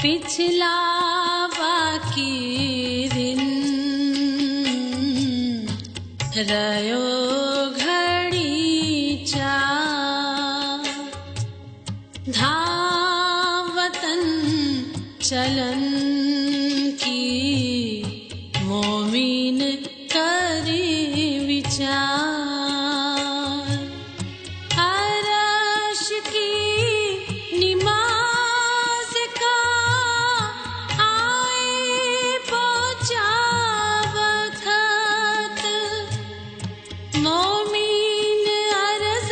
पिछला बाकी दिन रयो घड़ी चा धावतन चलन की मोमीन करे विचार अरश की निमाज का आए पहुँचा वक्त मोमीन अर्ज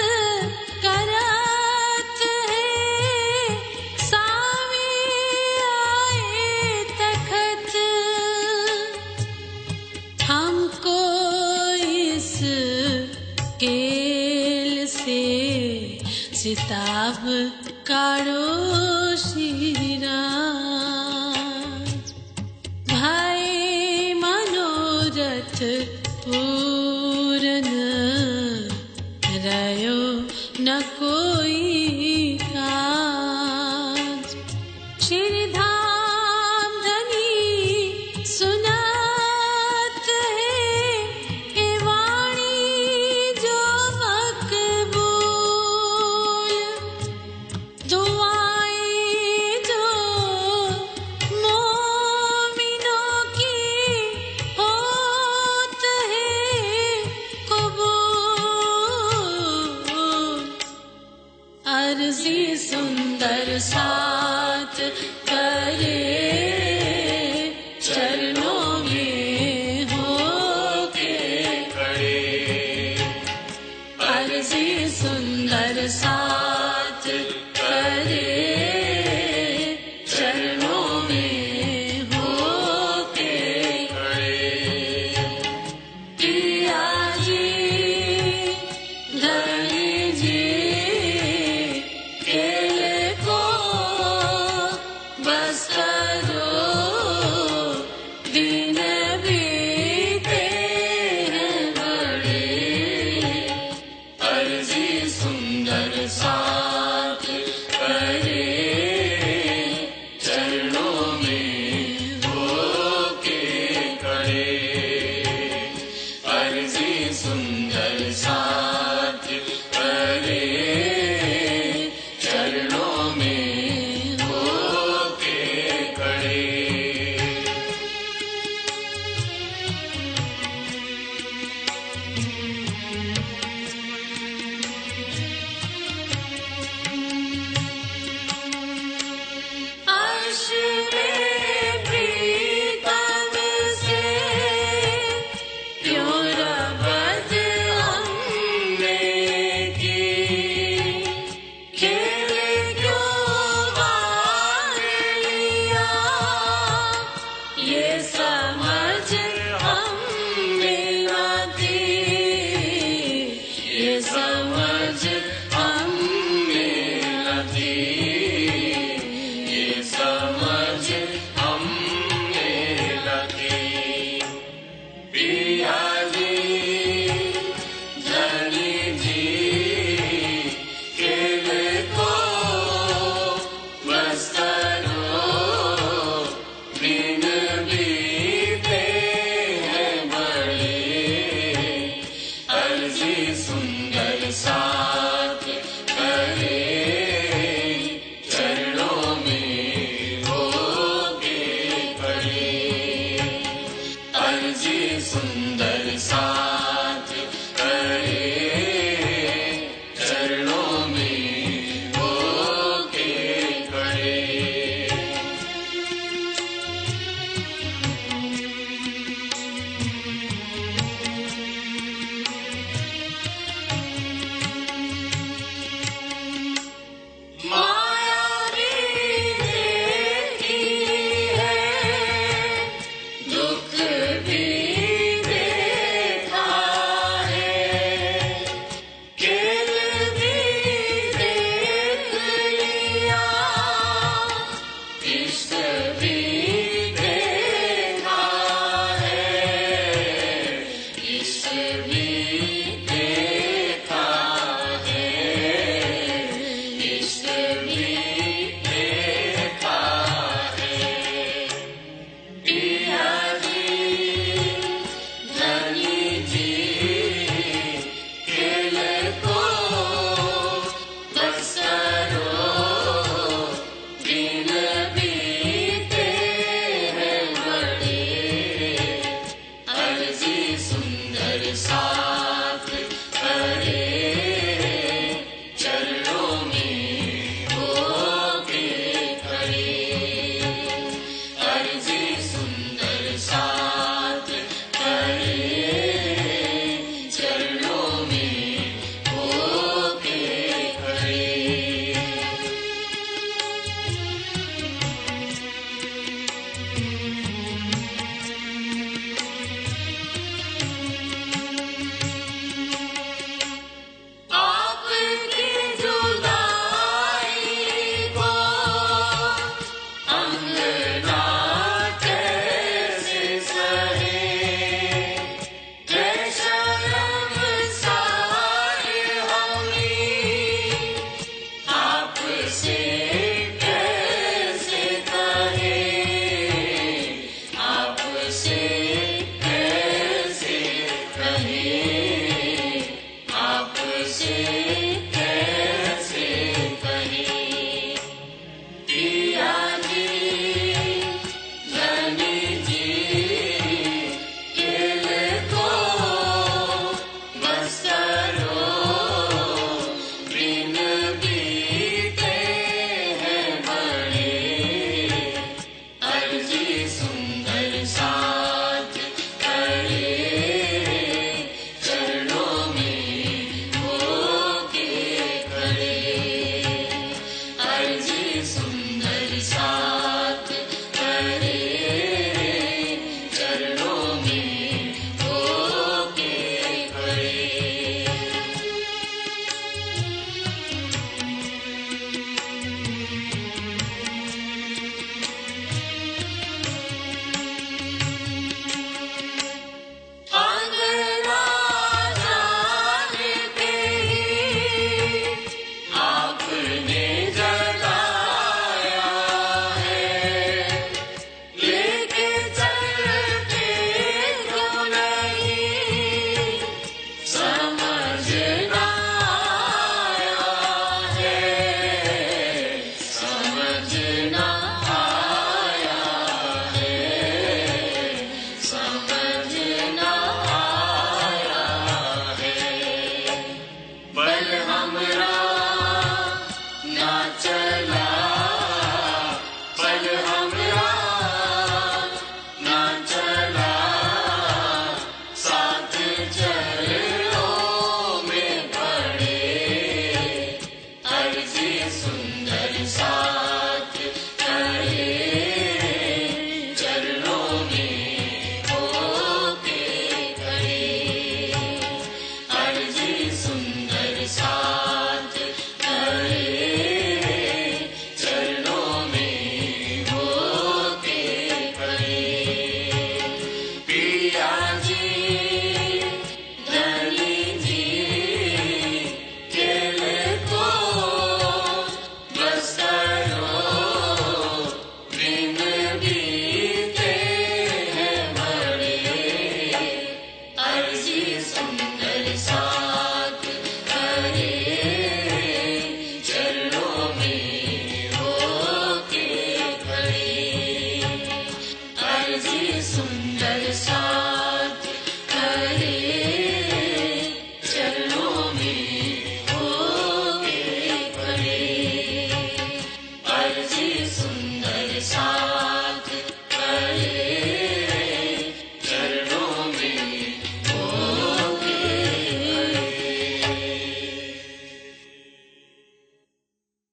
करत है सावे आए तखत हमको इस केल से सिताब काढ़ो शिराज भय मनोरथ पूरन रयो न कोई काज श्रीधाम धनी सुनत है ये वाणी जो मकबूल दुआएं जो मोमिनों की होत है कबूल अर्जी सुंदर साथ करे चरणों में होके खड़े अर्जी सुंदर साथ करे चरणों में होके खड़े पिया जी धनी जी केले को बस करो दिन बीते हैं बड़े अर्जी सुंदर साथ करे चरणों में होके खड़े अर्जी सुंदर साथ करे चरणों में होके खड़े अर्श में प्रीतम से क्यों रबत हमने की खेल क्यों वार लिया ये समझ हमने न थी ये समझ हमने न थी ये समझ हमने न थी पिया जी धनी जी केले को बस करो दिन बीते हैं बड़े अर्जी सुंदर साथ करे चरणों में होके खड़े अर्जी सुंदर साथ करे चरणों में होके खड़े माया भी देखी है दुख भी देखा है खेल भी देख लिया इश्क